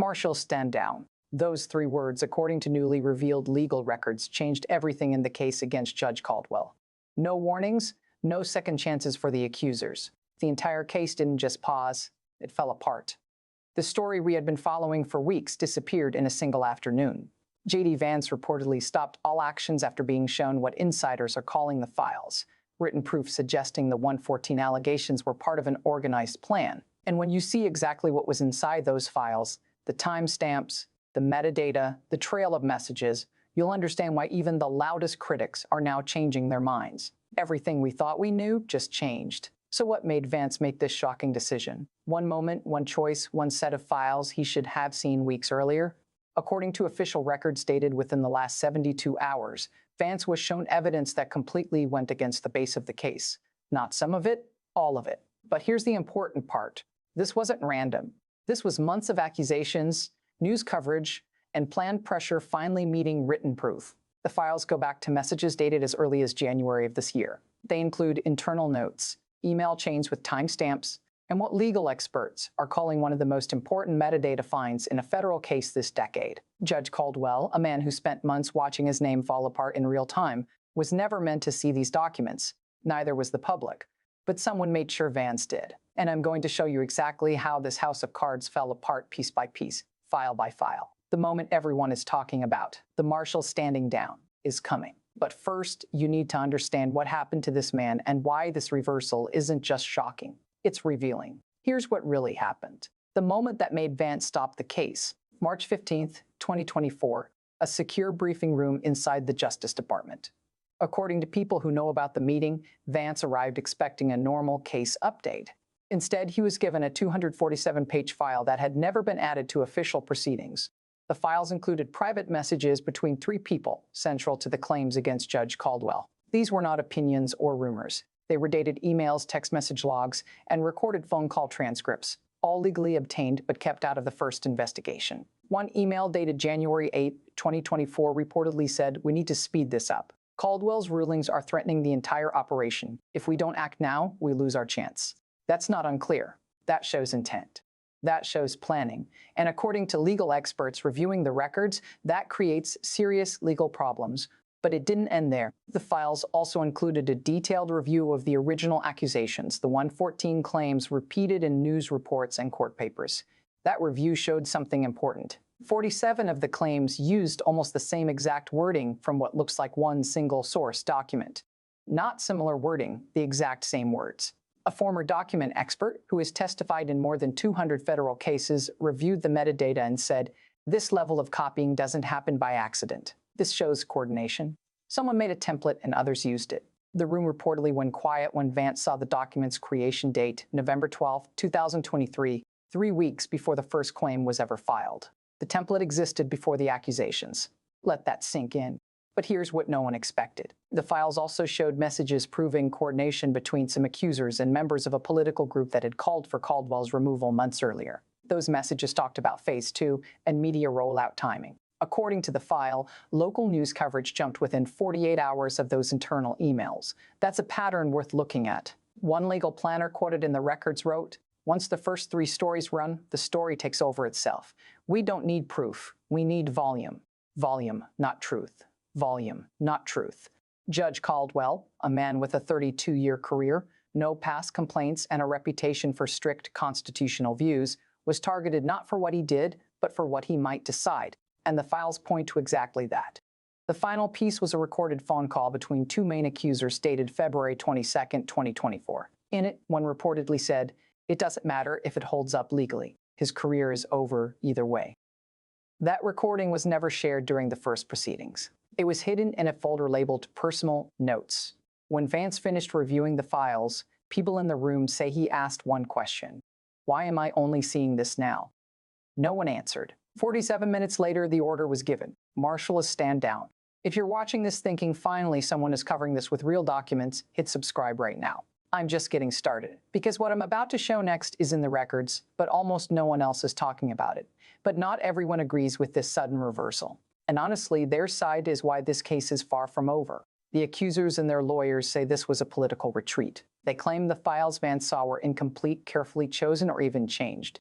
Marshals stand down. Those three words, according to newly revealed legal records, changed everything in the case against Judge Caldwell. No warnings, no second chances for the accusers. The entire case didn't just pause, it fell apart. The story we had been following for weeks disappeared in a single afternoon. J.D. Vance reportedly stopped all actions after being shown what insiders are calling the files, written proof suggesting the 114 allegations were part of an organized plan. And when you see exactly what was inside those files, the timestamps, the metadata, the trail of messages, you'll understand why even the loudest critics are now changing their minds. Everything we thought we knew just changed. So what made Vance make this shocking decision? One moment, one choice, one set of files he should have seen weeks earlier? According to official records dated within the last 72 hours, Vance was shown evidence that completely went against the base of the case. Not some of it, all of it. But here's the important part. This wasn't random. This was months of accusations, news coverage, and planned pressure finally meeting written proof. The files go back to messages dated as early as January of this year. They include internal notes, email chains with timestamps, and what legal experts are calling one of the most important metadata finds in a federal case this decade. Judge Caldwell, a man who spent months watching his name fall apart in real time, was never meant to see these documents. Neither was the public. But someone made sure Vance did. And I'm going to show you exactly how this house of cards fell apart piece by piece, file by file. The moment everyone is talking about, the marshal standing down, is coming. But first, you need to understand what happened to this man and why this reversal isn't just shocking. It's revealing. Here's what really happened. The moment that made Vance stop the case, March 15th, 2024, a secure briefing room inside the Justice Department. According to people who know about the meeting, Vance arrived expecting a normal case update. Instead, he was given a 247-page file that had never been added to official proceedings. The files included private messages between three people central to the claims against Judge Caldwell. These were not opinions or rumors. They were dated emails, text message logs, and recorded phone call transcripts, all legally obtained but kept out of the first investigation. One email dated January 8, 2024 reportedly said, "We need to speed this up. Caldwell's rulings are threatening the entire operation. If we don't act now, we lose our chance." That's not unclear. That shows intent. That shows planning. And according to legal experts reviewing the records, that creates serious legal problems. But it didn't end there. The files also included a detailed review of the original accusations, the 114 claims repeated in news reports and court papers. That review showed something important. 47 of the claims used almost the same exact wording from what looks like one single source document. Not similar wording, the exact same words. A former document expert who has testified in more than 200 federal cases reviewed the metadata and said, "This level of copying doesn't happen by accident. This shows coordination. Someone made a template and others used it." The room reportedly went quiet when Vance saw the document's creation date, November 12, 2023, 3 weeks before the first claim was ever filed. The template existed before the accusations. Let that sink in. But here's what no one expected. The files also showed messages proving coordination between some accusers and members of a political group that had called for Caldwell's removal months earlier. Those messages talked about Phase 2 and media rollout timing. According to the file, local news coverage jumped within 48 hours of those internal emails. That's a pattern worth looking at. One legal planner quoted in the records wrote, "Once the first 3 stories run, the story takes over itself. We don't need proof. We need volume. Volume, not truth. Volume, not truth." Judge Caldwell, a man with a 32-year career, no past complaints, and a reputation for strict constitutional views, was targeted not for what he did, but for what he might decide. And the files point to exactly that. The final piece was a recorded phone call between 2 main accusers dated February 22, 2024. In it, one reportedly said, "It doesn't matter if it holds up legally. His career is over either way." That recording was never shared during the first proceedings. It was hidden in a folder labeled Personal Notes. When Vance finished reviewing the files, people in the room say he asked one question: "Why am I only seeing this now?" No one answered. 47 minutes later, the order was given. Marshals stand down. If you're watching this thinking, finally someone is covering this with real documents, hit subscribe right now. I'm just getting started, because what I'm about to show next is in the records, but almost no one else is talking about it. But not everyone agrees with this sudden reversal. And honestly, their side is why this case is far from over. The accusers and their lawyers say this was a political retreat. They claim the files Vance saw were incomplete, carefully chosen, or even changed.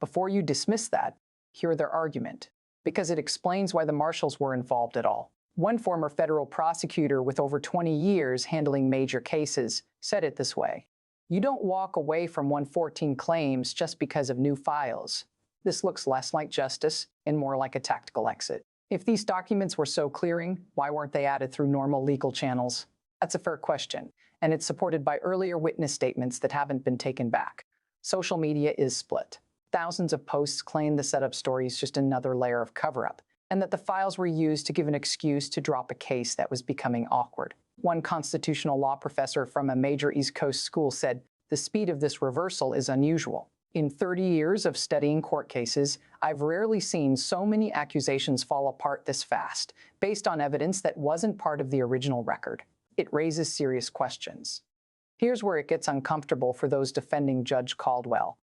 Before you dismiss that, Hear their argument, because it explains why the marshals were involved at all. One former federal prosecutor with over 20 years handling major cases said it this way: "You don't walk away from 114 claims just because of new files. This looks less like justice and more like a tactical exit." If these documents were so clearing, why weren't they added through normal legal channels? That's a fair question, and it's supported by earlier witness statements that haven't been taken back. Social media is split. Thousands of posts claim the setup story is just another layer of cover-up, and that the files were used to give an excuse to drop a case that was becoming awkward. One constitutional law professor from a major East Coast school said, "The speed of this reversal is unusual. In 30 years of studying court cases, I've rarely seen so many accusations fall apart this fast, based on evidence that wasn't part of the original record. It raises serious questions." Here's where it gets uncomfortable for those defending Judge Caldwell.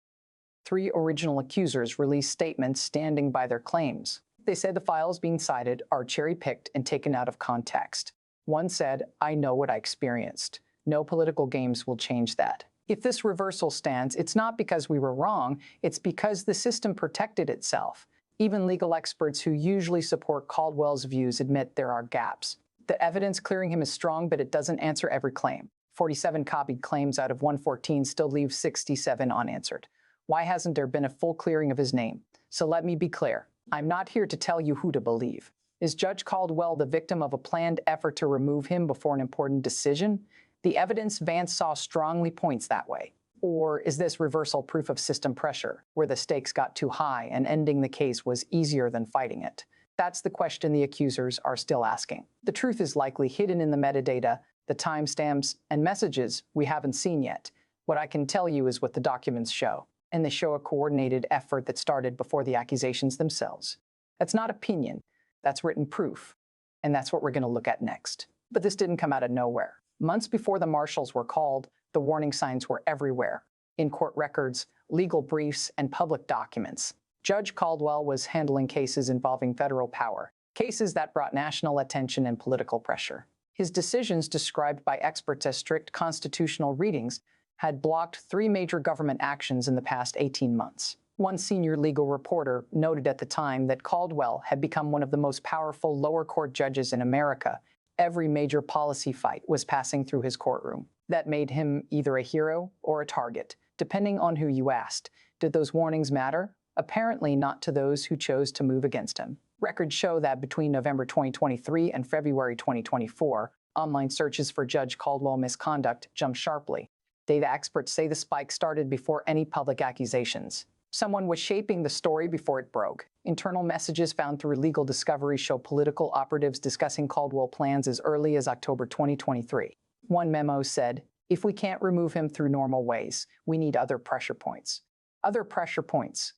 3 original accusers released statements standing by their claims. They said the files being cited are cherry-picked and taken out of context. One said, "I know what I experienced. No political games will change that." If this reversal stands, it's not because we were wrong, it's because the system protected itself. Even legal experts who usually support Caldwell's views admit there are gaps. The evidence clearing him is strong, but it doesn't answer every claim. 47 copied claims out of 114 still leave 67 unanswered. Why hasn't there been a full clearing of his name? So let me be clear. I'm not here to tell you who to believe. Is Judge Caldwell the victim of a planned effort to remove him before an important decision? The evidence Vance saw strongly points that way. Or is this reversal proof of system pressure, where the stakes got too high and ending the case was easier than fighting it? That's the question the accusers are still asking. The truth is likely hidden in the metadata, the timestamps, and messages we haven't seen yet. What I can tell you is what the documents show. And they show a coordinated effort that started before the accusations themselves. That's not opinion, that's written proof. And that's what we're going to look at next. But this didn't come out of nowhere. Months before the marshals were called, the warning signs were everywhere. In court records, legal briefs, and public documents. Judge Caldwell was handling cases involving federal power, cases that brought national attention and political pressure. His decisions, described by experts as strict constitutional readings, had blocked 3 major government actions in the past 18 months. One senior legal reporter noted at the time that Caldwell had become one of the most powerful lower court judges in America. Every major policy fight was passing through his courtroom. That made him either a hero or a target, depending on who you asked. Did those warnings matter? Apparently not to those who chose to move against him. Records show that between November 2023 and February 2024, online searches for Judge Caldwell misconduct jumped sharply. Data experts say the spike started before any public accusations. Someone was shaping the story before it broke. Internal messages found through legal discovery show political operatives discussing Caldwell plans as early as October 2023. One memo said, "If we can't remove him through normal ways, we need other pressure points." Other pressure points.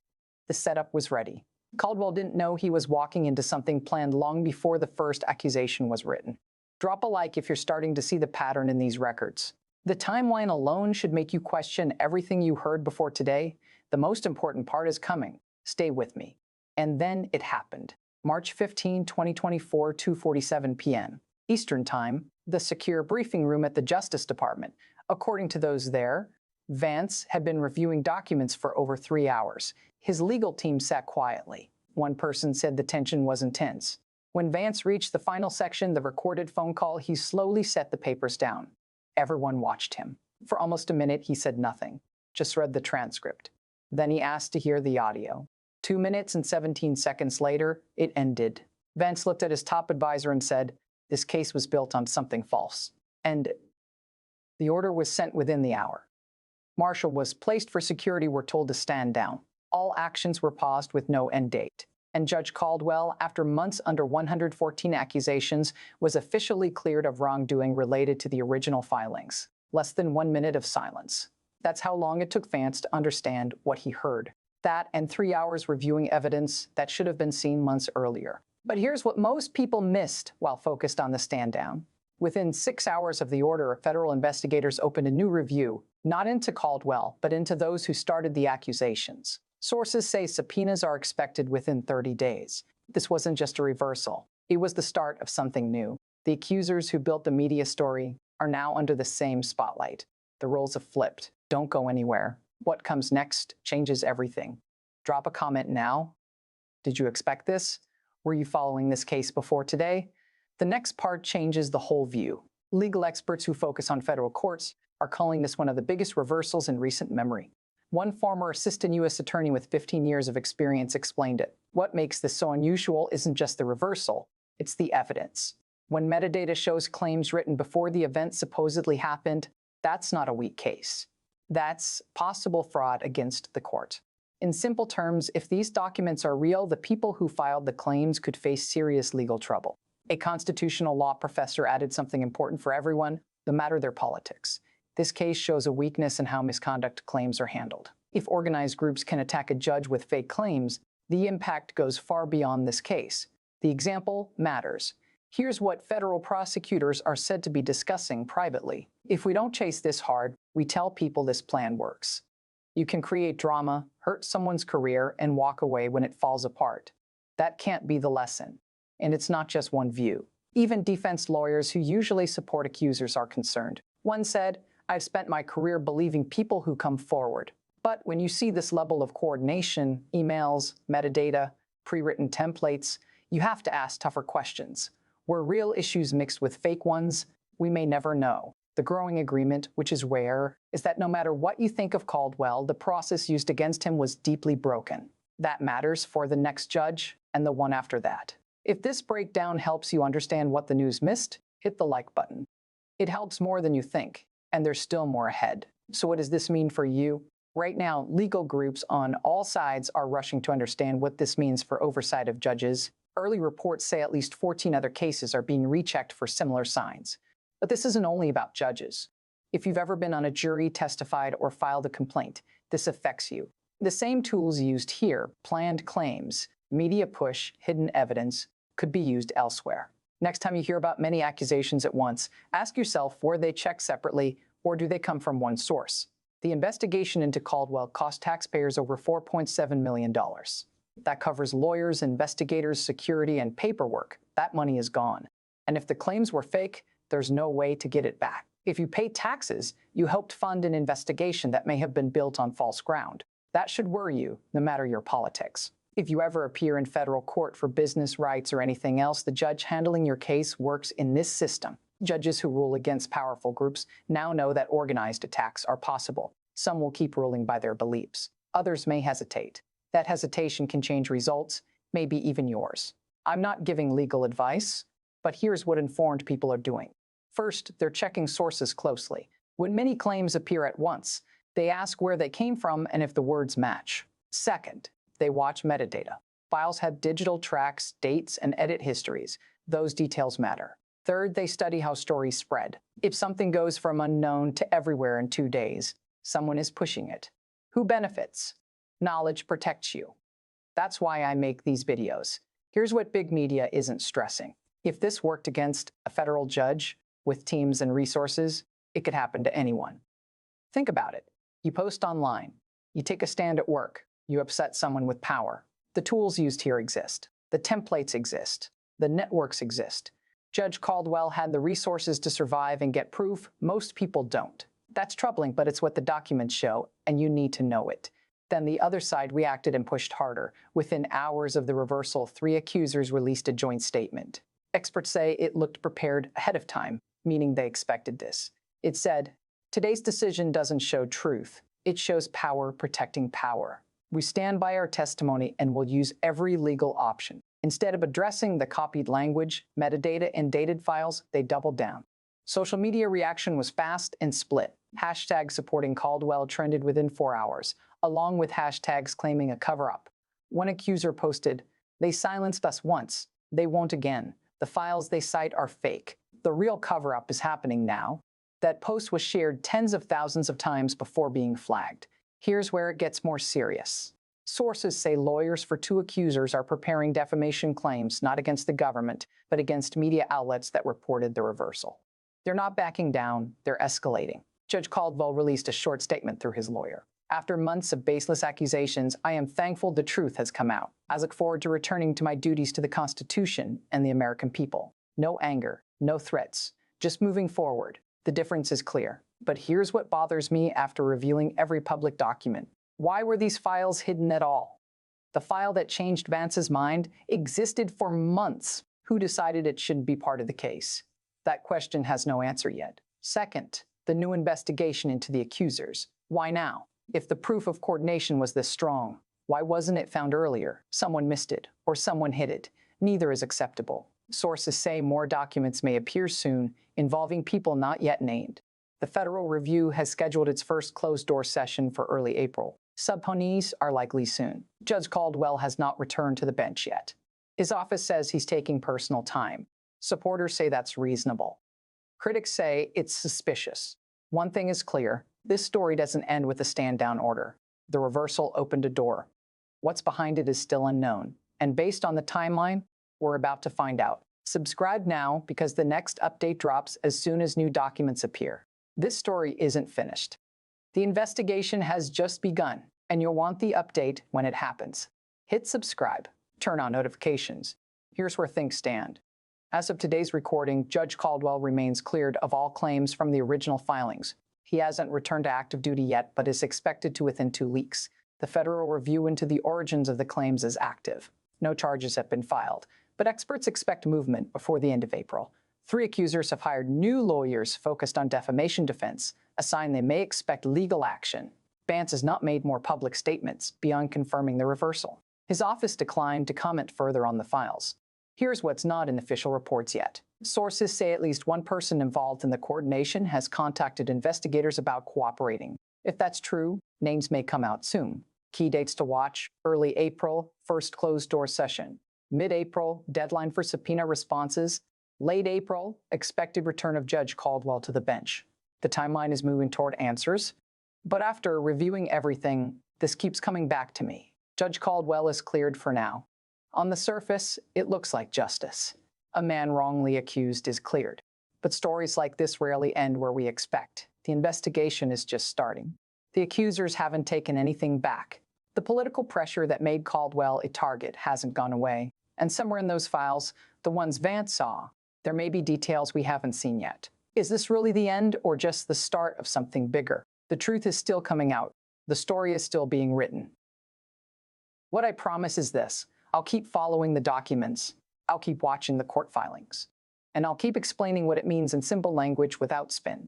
The setup was ready. Caldwell didn't know he was walking into something planned long before the first accusation was written. Drop a like if you're starting to see the pattern in these records. The timeline alone should make you question everything you heard before today. The most important part is coming. Stay with me. And then it happened. March 15, 2024, 2:47 p.m. Eastern Time, the secure briefing room at the Justice Department. According to those there, Vance had been reviewing documents for over 3 hours. His legal team sat quietly. One person said the tension was intense. When Vance reached the final section, the recorded phone call, he slowly set the papers down. Everyone watched him. For almost a minute, he said nothing, just read the transcript. Then he asked to hear the audio. 2 minutes and 17 seconds later, it ended. Vance looked at his top advisor and said, "This case was built on something false." And the order was sent within the hour. Marshal was placed for security, were told to stand down. All actions were paused with no end date. And Judge Caldwell, after months under 114 accusations, was officially cleared of wrongdoing related to the original filings. Less than 1 minute of silence. That's how long it took Vance to understand what he heard. That and 3 hours reviewing evidence that should have been seen months earlier. But here's what most people missed while focused on the stand down. Within 6 hours of the order, federal investigators opened a new review, not into Caldwell, but into those who started the accusations. Sources say subpoenas are expected within 30 days. This wasn't just a reversal. It was the start of something new. The accusers who built the media story are now under the same spotlight. The roles have flipped. Don't go anywhere. What comes next changes everything. Drop a comment now Did you expect this? Were you following this case before today? The next part changes the whole view. Legal experts who focus on federal courts are calling this one of the biggest reversals in recent memory. One former assistant U.S. attorney with 15 years of experience explained it. What makes this so unusual isn't just the reversal, it's the evidence. When metadata shows claims written before the event supposedly happened, that's not a weak case. That's possible fraud against the court. In simple terms, if these documents are real, the people who filed the claims could face serious legal trouble. A constitutional law professor added something important for everyone, no matter their politics. This case shows a weakness in how misconduct claims are handled. If organized groups can attack a judge with fake claims, the impact goes far beyond this case. The example matters. Here's what federal prosecutors are said to be discussing privately. If we don't chase this hard, we tell people this plan works. You can create drama, hurt someone's career, and walk away when it falls apart. That can't be the lesson. And it's not just one view. Even defense lawyers who usually support accusers are concerned. One said, "I've spent my career believing people who come forward. But when you see this level of coordination, emails, metadata, pre-written templates, you have to ask tougher questions. Were real issues mixed with fake ones? We may never know." The growing agreement, which is rare, is that no matter what you think of Caldwell, the process used against him was deeply broken. That matters for the next judge and the one after that. If this breakdown helps you understand what the news missed, hit the like button. It helps more than you think, and there's still more ahead. So what does this mean for you? Right now, legal groups on all sides are rushing to understand what this means for oversight of judges. Early reports say at least 14 other cases are being rechecked for similar signs. But this isn't only about judges. If you've ever been on a jury, testified, or filed a complaint, this affects you. The same tools used here, planned claims, media push, hidden evidence, could be used elsewhere. Next time you hear about many accusations at once, ask yourself, were they checked separately, or do they come from one source? The investigation into Caldwell cost taxpayers over $4.7 million. That covers lawyers, investigators, security, and paperwork. That money is gone. And if the claims were fake, there's no way to get it back. If you pay taxes, you helped fund an investigation that may have been built on false ground. That should worry you, no matter your politics. If you ever appear in federal court for business rights or anything else, the judge handling your case works in this system. Judges who rule against powerful groups now know that organized attacks are possible. Some will keep ruling by their beliefs. Others may hesitate. That hesitation can change results, maybe even yours. I'm not giving legal advice, but here's what informed people are doing. First, they're checking sources closely. When many claims appear at once, they ask where they came from and if the words match. Second, they watch metadata. Files have digital tracks, dates, and edit histories. Those details matter. Third, they study how stories spread. If something goes from unknown to everywhere in 2 days, someone is pushing it. Who benefits? Knowledge protects you. That's why I make these videos. Here's what big media isn't stressing. If this worked against a federal judge with teams and resources, it could happen to anyone. Think about it. You post online. You take a stand at work. You upset someone with power. The tools used here exist. The templates exist. The networks exist. Judge Caldwell had the resources to survive and get proof. Most people don't. That's troubling, but it's what the documents show, and you need to know it. Then the other side reacted and pushed harder. Within hours of the reversal, 3 accusers released a joint statement. Experts say it looked prepared ahead of time, meaning they expected this. It said, "Today's decision doesn't show truth. It shows power protecting power. We stand by our testimony and will use every legal option." Instead of addressing the copied language, metadata, and dated files, they doubled down. Social media reaction was fast and split. Hashtags supporting Caldwell trended within 4 hours, along with hashtags claiming a cover-up. One accuser posted, "They silenced us once. They won't again. The files they cite are fake. The real cover-up is happening now." That post was shared tens of thousands of times before being flagged. Here's where it gets more serious. Sources say lawyers for 2 accusers are preparing defamation claims not against the government, but against media outlets that reported the reversal. They're not backing down, they're escalating. Judge Caldwell released a short statement through his lawyer. "After months of baseless accusations, I am thankful the truth has come out. I look forward to returning to my duties to the Constitution and the American people. No anger, no threats, just moving forward. The difference is clear. But here's what bothers me after reviewing every public document. Why were these files hidden at all? The file that changed Vance's mind existed for months. Who decided it shouldn't be part of the case? That question has no answer yet. Second, the new investigation into the accusers. Why now? If the proof of coordination was this strong, why wasn't it found earlier? Someone missed it, or someone hid it. Neither is acceptable. Sources say more documents may appear soon, involving people not yet named. The Federal Review has scheduled its first closed-door session for early April. Subpoenas are likely soon. Judge Caldwell has not returned to the bench yet. His office says he's taking personal time. Supporters say that's reasonable. Critics say it's suspicious. One thing is clear: this story doesn't end with a stand-down order. The reversal opened a door. What's behind it is still unknown, and based on the timeline, we're about to find out. Subscribe now, because the next update drops as soon as new documents appear. This story isn't finished. The investigation has just begun, and you'll want the update when it happens. Hit subscribe, turn on notifications. Here's where things stand. As of today's recording, Judge Caldwell remains cleared of all claims from the original filings. He hasn't returned to active duty yet, but is expected to within 2 weeks. The federal review into the origins of the claims is active. No charges have been filed, but experts expect movement before the end of April. 3 accusers have hired new lawyers focused on defamation defense, a sign they may expect legal action. Vance has not made more public statements beyond confirming the reversal. His office declined to comment further on the files. Here's what's not in official reports yet. Sources say at least one person involved in the coordination has contacted investigators about cooperating. If that's true, names may come out soon. Key dates to watch: early April, first closed-door session. Mid-April, deadline for subpoena responses. Late April, expected return of Judge Caldwell to the bench. The timeline is moving toward answers. But after reviewing everything, this keeps coming back to me. Judge Caldwell is cleared for now. On the surface, it looks like justice. A man wrongly accused is cleared. But stories like this rarely end where we expect. The investigation is just starting. The accusers haven't taken anything back. The political pressure that made Caldwell a target hasn't gone away. And somewhere in those files, the ones Vance saw, there may be details we haven't seen yet. Is this really the end, or just the start of something bigger? The truth is still coming out. The story is still being written. What I promise is this: I'll keep following the documents. I'll keep watching the court filings. And I'll keep explaining what it means in simple language without spin.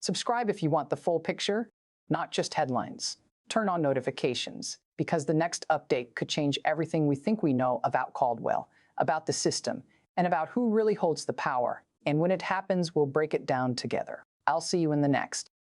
Subscribe if you want the full picture, not just headlines. Turn on notifications, because the next update could change everything we think we know about Caldwell, about the system, and about who really holds the power. And when it happens, we'll break it down together. I'll see you in the next.